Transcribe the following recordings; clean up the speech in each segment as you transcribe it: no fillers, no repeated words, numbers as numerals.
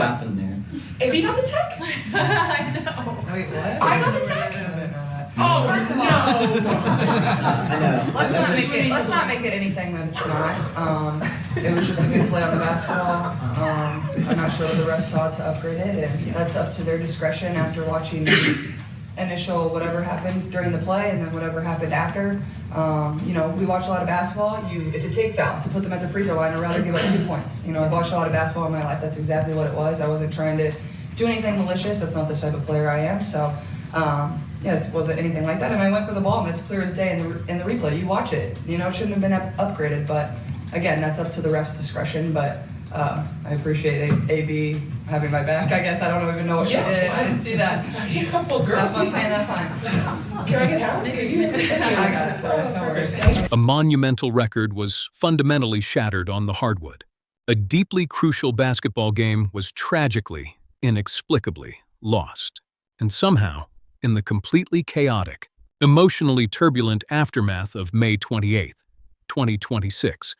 happened there? AB got the tech? I know. Wait, what? I got the tech? I didn't know that. Oh, First of all, I know. let's not make it anything that it's not. It was just a good play on the basketball. I'm not sure what the refs saw to upgrade it, and that's up to their discretion after watching the initial whatever happened during the play and then whatever happened after. We watch a lot of basketball. It's a take foul to put them at the free throw line. I'd rather give up 2 points. I've watched a lot of basketball in my life. That's exactly what it was. I wasn't trying to do anything malicious. That's not the type of player I am. So, yes, wasn't anything like that. And I went for the ball, and it's clear as day in the replay. You watch it. It shouldn't have been upgraded. But again, that's up to the ref's discretion. But I appreciate AB having my back. I guess I don't even know what she did. I didn't see that. Well, girl, Have fun playing that fine. can I get out? I got it. Sorry. No worries. A monumental record was fundamentally shattered on the hardwood. A deeply crucial basketball game was tragically, inexplicably lost. And somehow, in the completely chaotic, emotionally turbulent aftermath of May 28th, 2026,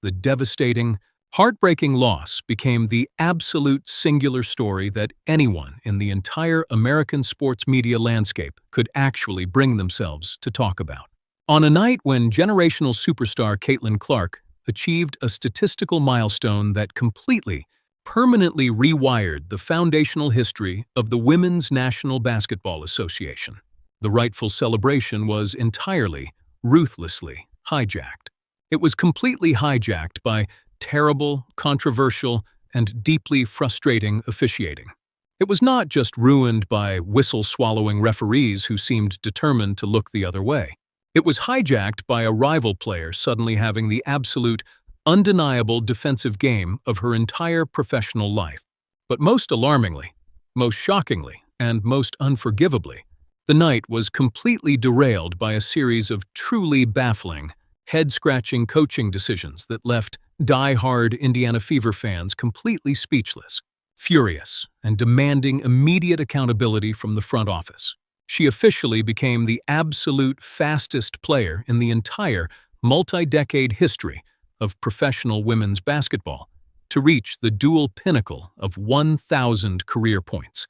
the devastating, heartbreaking loss became the absolute singular story that anyone in the entire American sports media landscape could actually bring themselves to talk about. On a night when generational superstar Caitlin Clark achieved a statistical milestone that completely, permanently rewired the foundational history of the Women's National Basketball Association, the rightful celebration was entirely, ruthlessly hijacked. It was completely hijacked by terrible, controversial, and deeply frustrating officiating. It was not just ruined by whistle-swallowing referees who seemed determined to look the other way. It was hijacked by a rival player suddenly having the absolute, undeniable defensive game of her entire professional life. But most alarmingly, most shockingly, and most unforgivably, the night was completely derailed by a series of truly baffling, head-scratching coaching decisions that left die-hard Indiana Fever fans completely speechless, furious, and demanding immediate accountability from the front office. She officially became the absolute fastest player in the entire multi-decade history of professional women's basketball to reach the dual pinnacle of 1,000 career points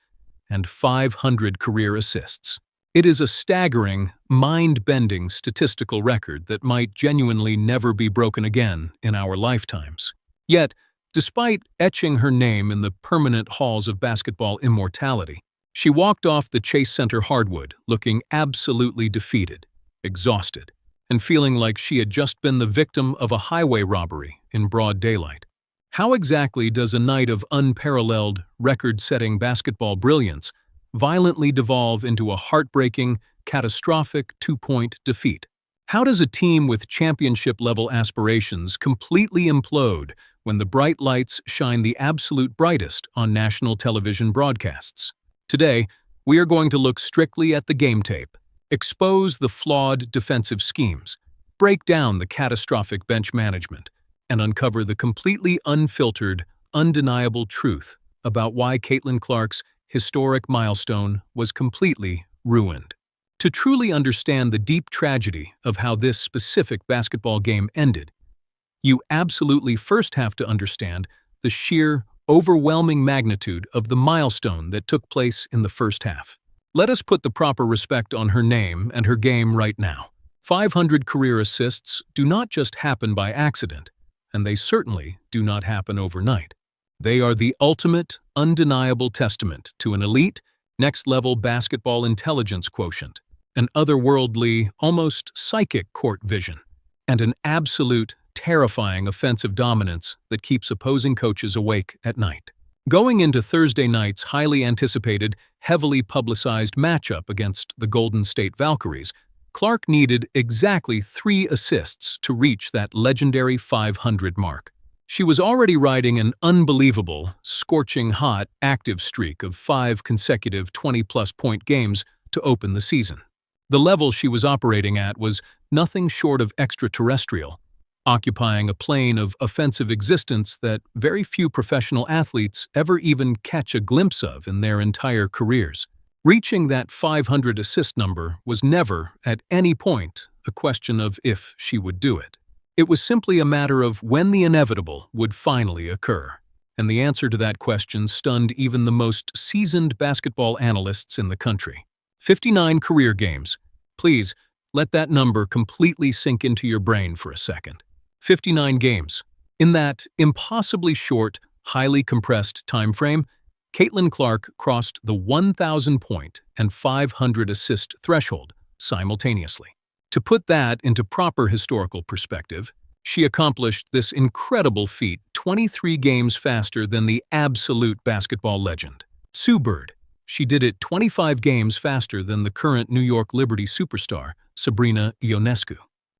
and 500 career assists. It is a staggering, mind-bending statistical record that might genuinely never be broken again in our lifetimes. Yet, despite etching her name in the permanent halls of basketball immortality, she walked off the Chase Center hardwood looking absolutely defeated, exhausted, and feeling like she had just been the victim of a highway robbery in broad daylight. How exactly does a night of unparalleled, record-setting basketball brilliance violently devolve into a heartbreaking, catastrophic two-point defeat? How does a team with championship-level aspirations completely implode when the bright lights shine the absolute brightest on national television broadcasts? Today, we are going to look strictly at the game tape, expose the flawed defensive schemes, break down the catastrophic bench management, and uncover the completely unfiltered, undeniable truth about why Caitlin Clark's historic milestone was completely ruined. To truly understand the deep tragedy of how this specific basketball game ended, you absolutely first have to understand the sheer, overwhelming magnitude of the milestone that took place in the first half. Let us put the proper respect on her name and her game right now. 500 career assists do not just happen by accident, and they certainly do not happen overnight. They are the ultimate, undeniable testament to an elite, next-level basketball intelligence quotient, an otherworldly, almost psychic court vision, and an absolute, terrifying offensive dominance that keeps opposing coaches awake at night. Going into Thursday night's highly anticipated, heavily publicized matchup against the Golden State Valkyries, Clark needed exactly 3 assists to reach that legendary 500 mark. She was already riding an unbelievable, scorching hot, active streak of 5 consecutive 20-plus point games to open the season. The level she was operating at was nothing short of extraterrestrial, occupying a plane of offensive existence that very few professional athletes ever even catch a glimpse of in their entire careers. Reaching that 500 assist number was never, at any point, a question of if she would do it. It was simply a matter of when the inevitable would finally occur. And the answer to that question stunned even the most seasoned basketball analysts in the country. 59 career games. Please, let that number completely sink into your brain for a second. 59 games. In that impossibly short, highly compressed time frame, Caitlin Clark crossed the 1,000-point and 500-assist threshold simultaneously. To put that into proper historical perspective, she accomplished this incredible feat 23 games faster than the absolute basketball legend, Sue Bird. She did it 25 games faster than the current New York Liberty superstar, Sabrina Ionescu.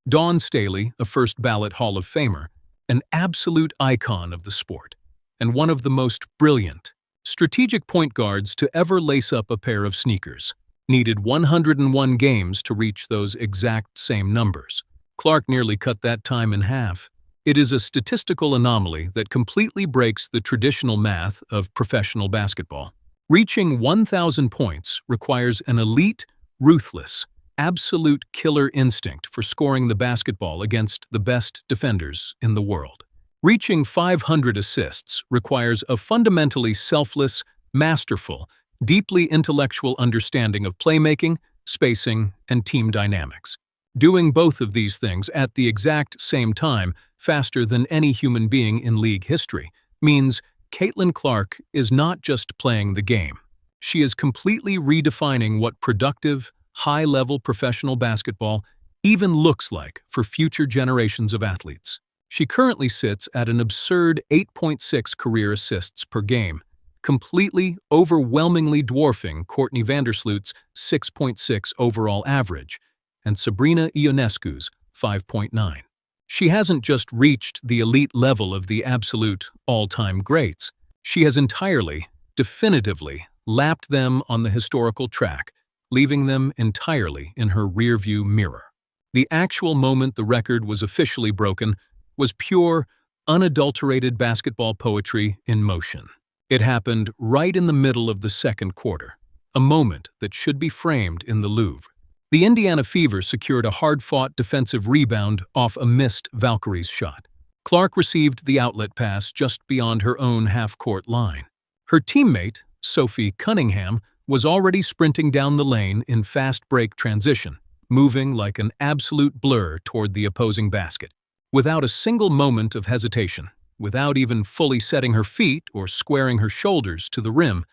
Dawn Staley, a first-ballot Hall of Famer, an absolute icon of the sport, and one of the most brilliant, strategic point guards to ever lace up a pair of sneakers, needed 101 games to reach those exact same numbers. Clark nearly cut that time in half. It is a statistical anomaly that completely breaks the traditional math of professional basketball. Reaching 1,000 points requires an elite, ruthless, absolute killer instinct for scoring the basketball against the best defenders in the world. Reaching 500 assists requires a fundamentally selfless, masterful, deeply intellectual understanding of playmaking, spacing, and team dynamics. Doing both of these things at the exact same time, faster than any human being in league history, means Caitlin Clark is not just playing the game. She is completely redefining what productive, high-level professional basketball even looks like for future generations of athletes. She currently sits at an absurd 8.6 career assists per game, completely, overwhelmingly dwarfing Courtney Vandersloot's 6.6 overall average and Sabrina Ionescu's 5.9. She hasn't just reached the elite level of the absolute all-time greats. She has entirely, definitively lapped them on the historical track, leaving them entirely in her rearview mirror. The actual moment the record was officially broken was pure, unadulterated basketball poetry in motion. It happened right in the middle of the second quarter, a moment that should be framed in the Louvre. The Indiana Fever secured a hard-fought defensive rebound off a missed Valkyrie's shot. Clark received the outlet pass just beyond her own half-court line. Her teammate, Sophie Cunningham, was already sprinting down the lane in fast break transition, moving like an absolute blur toward the opposing basket. Without a single moment of hesitation, without even fully setting her feet or squaring her shoulders to the rim,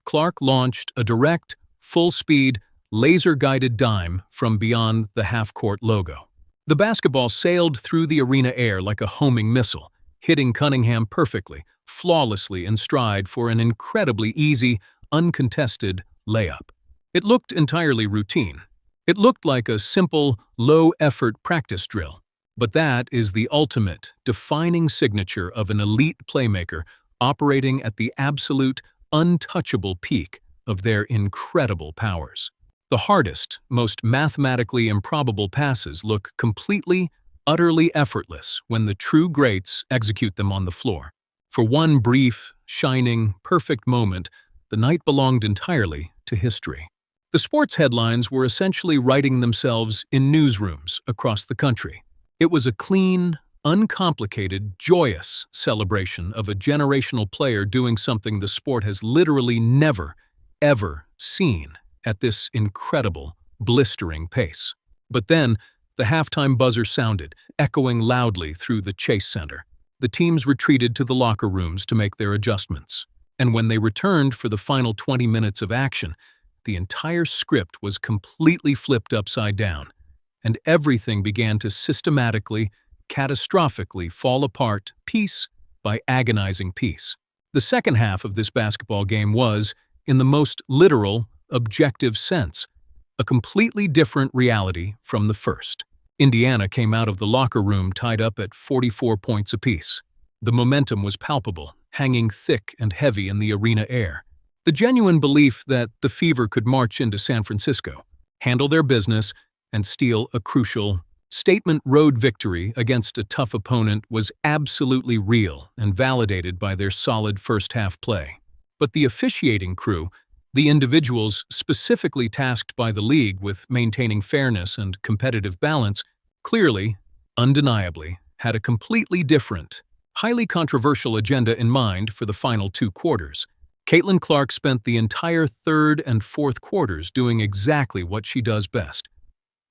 Clark launched a direct, full-speed, laser-guided dime from beyond the half-court logo. The basketball sailed through the arena air like a homing missile, hitting Cunningham perfectly, flawlessly in stride for an incredibly easy, uncontested layup. It looked entirely routine. It looked like a simple, low-effort practice drill. But that is the ultimate, defining signature of an elite playmaker operating at the absolute, untouchable peak of their incredible powers. The hardest, most mathematically improbable passes look completely, utterly effortless when the true greats execute them on the floor. For one brief, shining, perfect moment, the night belonged entirely to history. The sports headlines were essentially writing themselves in newsrooms across the country. It was a clean, uncomplicated, joyous celebration of a generational player doing something the sport has literally never, ever seen at this incredible, blistering pace. But then, the halftime buzzer sounded, echoing loudly through the Chase Center. The teams retreated to the locker rooms to make their adjustments. And when they returned for the final 20 minutes of action, the entire script was completely flipped upside down, and everything began to systematically, catastrophically fall apart piece by agonizing piece. The second half of this basketball game was, in the most literal, objective sense, a completely different reality from the first. Indiana came out of the locker room tied up at 44 points apiece. The momentum was palpable, hanging thick and heavy in the arena air. The genuine belief that the Fever could march into San Francisco, handle their business, and steal a crucial, statement road victory against a tough opponent was absolutely real and validated by their solid first-half play. But the officiating crew, the individuals specifically tasked by the league with maintaining fairness and competitive balance, clearly, undeniably, had a completely different, highly controversial agenda in mind for the final 2 quarters. Caitlin Clark spent the entire third and fourth quarters doing exactly what she does best: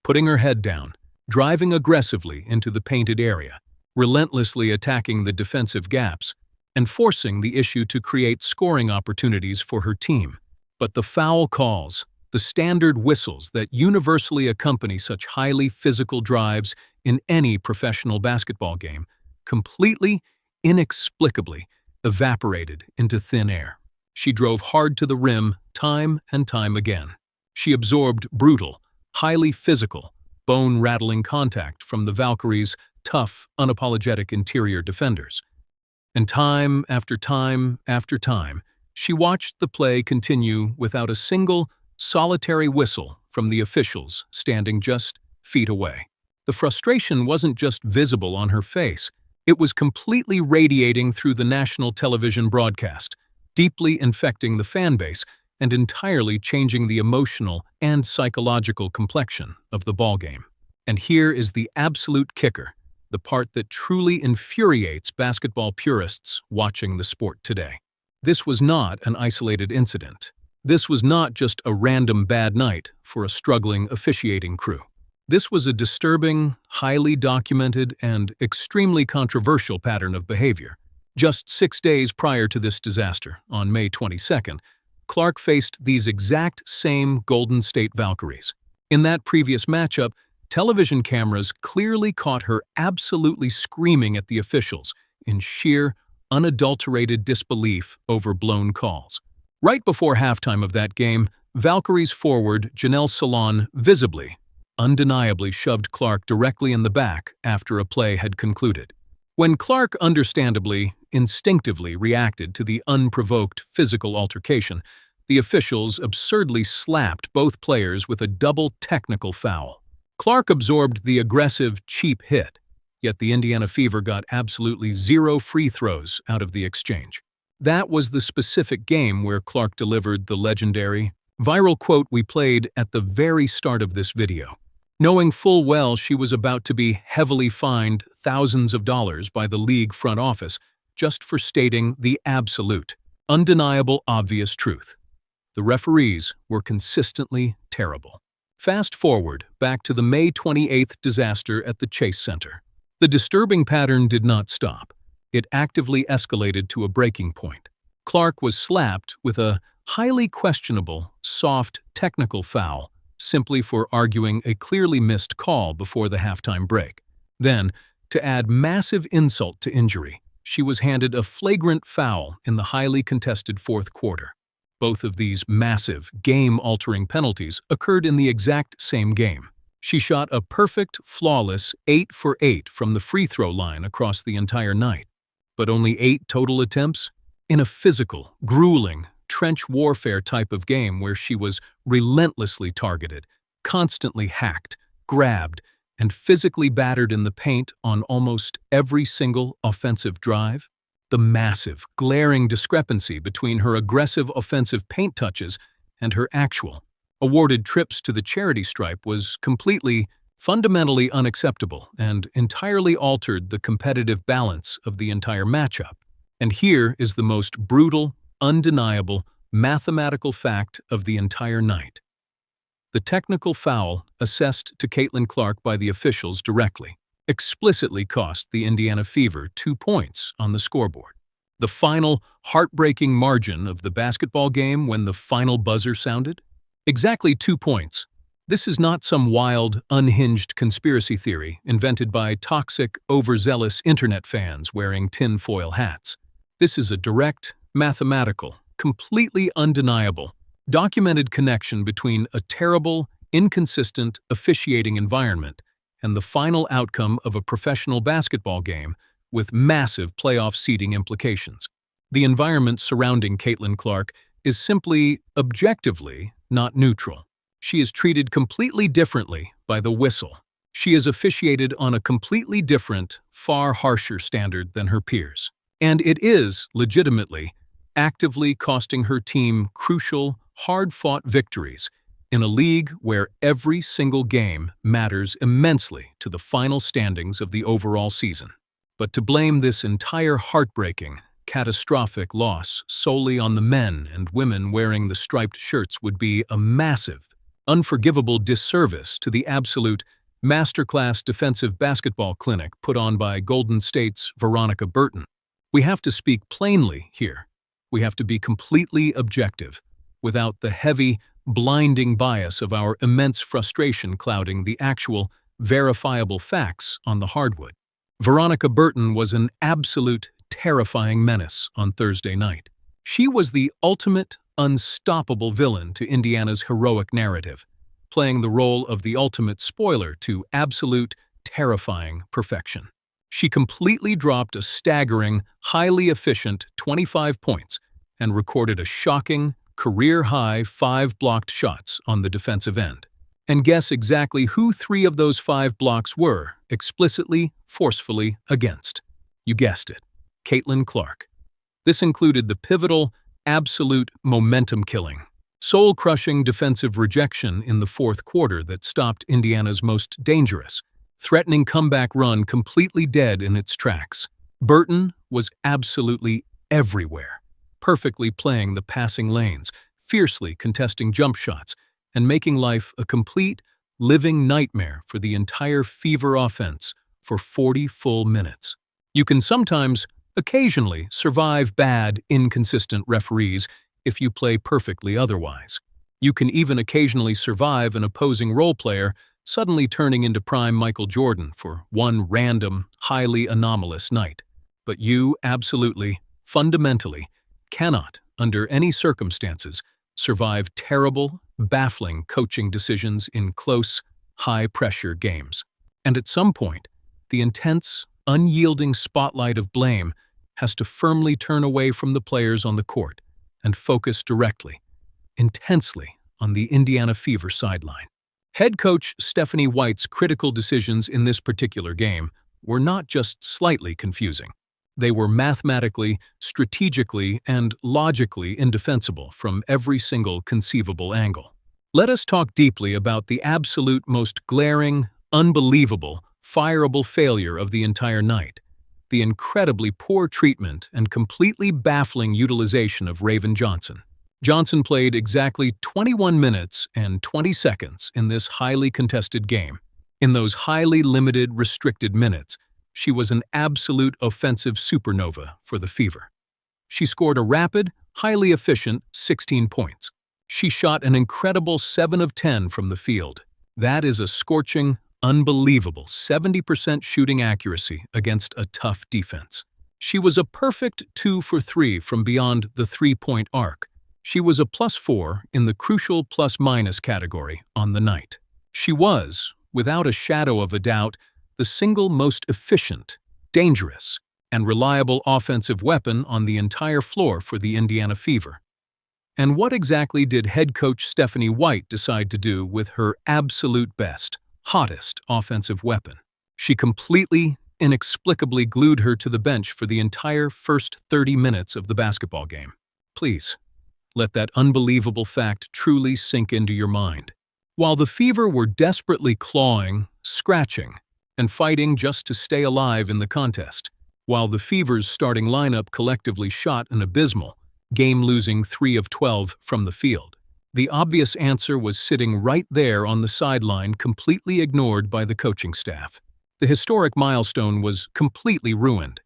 putting her head down, driving aggressively into the painted area, relentlessly attacking the defensive gaps, and forcing the issue to create scoring opportunities for her team. But the foul calls, the standard whistles that universally accompany such highly physical drives in any professional basketball game, completely, inexplicably evaporated into thin air. She drove hard to the rim time and time again. She absorbed brutal, highly physical, bone-rattling contact from the Valkyries' tough, unapologetic interior defenders. And time after time after time, she watched the play continue without a single, solitary whistle from the officials standing just feet away. The frustration wasn't just visible on her face, it was completely radiating through the national television broadcast, deeply infecting the fan base and entirely changing the emotional and psychological complexion of the ballgame. And here is the absolute kicker, the part that truly infuriates basketball purists watching the sport today. This was not an isolated incident. This was not just a random bad night for a struggling officiating crew. This was a disturbing, highly documented, and extremely controversial pattern of behavior. Just 6 days prior to this disaster, on May 22nd, Clark faced these exact same Golden State Valkyries. In that previous matchup, television cameras clearly caught her absolutely screaming at the officials in sheer, unadulterated disbelief over blown calls. Right before halftime of that game, Valkyries forward Janelle Salon visibly, undeniably shoved Clark directly in the back after a play had concluded. When Clark understandably, instinctively reacted to the unprovoked physical altercation, the officials absurdly slapped both players with a double technical foul. Clark absorbed the aggressive, cheap hit, yet the Indiana Fever got absolutely 0 free throws out of the exchange. That was the specific game where Clark delivered the legendary, viral quote we played at the very start of this video, knowing full well she was about to be heavily fined thousands of dollars by the league front office just for stating the absolute, undeniable, obvious truth. The referees were consistently terrible. Fast forward back to the May 28th disaster at the Chase Center. The disturbing pattern did not stop. It actively escalated to a breaking point. Clark was slapped with a highly questionable, soft, technical foul simply for arguing a clearly missed call before the halftime break. Then, to add massive insult to injury, she was handed a flagrant foul in the highly contested fourth quarter. Both of these massive, game-altering penalties occurred in the exact same game. She shot a perfect, flawless 8 for 8 from the free throw line across the entire night. But only 8 total attempts? In a physical, grueling, trench warfare type of game where she was relentlessly targeted, constantly hacked, grabbed, and physically battered in the paint on almost every single offensive drive? The massive, glaring discrepancy between her aggressive offensive paint touches and her actual, awarded trips to the charity stripe was completely, fundamentally unacceptable and entirely altered the competitive balance of the entire matchup. And here is the most brutal, undeniable, mathematical fact of the entire night. The technical foul assessed to Caitlin Clark by the officials directly explicitly cost the Indiana Fever 2 points on the scoreboard. The final, heartbreaking margin of the basketball game when the final buzzer sounded? Exactly 2 points. This is not some wild, unhinged conspiracy theory invented by toxic, overzealous internet fans wearing tinfoil hats. This is a direct, mathematical, completely undeniable, documented connection between a terrible, inconsistent officiating environment and the final outcome of a professional basketball game with massive playoff seeding implications. The environment surrounding Caitlin Clark is simply, objectively, not neutral. She is treated completely differently by the whistle. She is officiated on a completely different, far harsher standard than her peers. And it is, legitimately, actively costing her team crucial, hard-fought victories in a league where every single game matters immensely to the final standings of the overall season. But to blame this entire heartbreaking, catastrophic loss solely on the men and women wearing the striped shirts would be a massive, unforgivable disservice to the absolute masterclass defensive basketball clinic put on by Golden State's Veronica Burton. We have to speak plainly here. We have to be completely objective, without the heavy, blinding bias of our immense frustration clouding the actual, verifiable facts on the hardwood. Veronica Burton was an absolute, terrifying menace on Thursday night. She was the ultimate, unstoppable villain to Indiana's heroic narrative, playing the role of the ultimate spoiler to absolute, terrifying perfection. She completely dropped a staggering, highly efficient 25 points and recorded a shocking, career-high 5 blocked shots on the defensive end. And guess exactly who 3 of those 5 blocks were, explicitly, forcefully against. You guessed it, Caitlin Clark. This included the pivotal, absolute momentum-killing, soul-crushing defensive rejection in the fourth quarter that stopped Indiana's most dangerous, threatening comeback run completely dead in its tracks. Burton was absolutely everywhere, perfectly playing the passing lanes, fiercely contesting jump shots, and making life a complete, living nightmare for the entire Fever offense for 40 full minutes. You can sometimes, occasionally, survive bad, inconsistent referees if you play perfectly otherwise. You can even occasionally survive an opposing role player suddenly turning into prime Michael Jordan for one random, highly anomalous night. But you absolutely, fundamentally, cannot, under any circumstances, survive terrible, baffling coaching decisions in close, high-pressure games. And at some point, the intense, unyielding spotlight of blame has to firmly turn away from the players on the court and focus directly, intensely, on the Indiana Fever sideline. Head coach Stephanie White's critical decisions in this particular game were not just slightly confusing. They were mathematically, strategically, and logically indefensible from every single conceivable angle. Let us talk deeply about the absolute most glaring, unbelievable, fireable failure of the entire night, the incredibly poor treatment and completely baffling utilization of Raven Johnson. Johnson played exactly 21 minutes and 20 seconds in this highly contested game. In those highly limited, restricted minutes, she was an absolute offensive supernova for the Fever. She scored a rapid, highly efficient 16 points. She shot an incredible 7 of 10 from the field. That is a scorching, unbelievable 70% shooting accuracy against a tough defense. She was a perfect 2 for 3 from beyond the three-point arc. She was a +4 in the crucial plus-minus category on the night. She was, without a shadow of a doubt, the single most efficient, dangerous, and reliable offensive weapon on the entire floor for the Indiana Fever. And what exactly did head coach Stephanie White decide to do with her absolute best, hottest offensive weapon? She completely, inexplicably glued her to the bench for the entire first 30 minutes of the basketball game. Please, let that unbelievable fact truly sink into your mind. While the Fever were desperately clawing, scratching, and fighting just to stay alive in the contest, while the Fever's starting lineup collectively shot an abysmal, game-losing 3 of 12 from the field, the obvious answer was sitting right there on the sideline, completely ignored by the coaching staff. The historic milestone was completely ruined,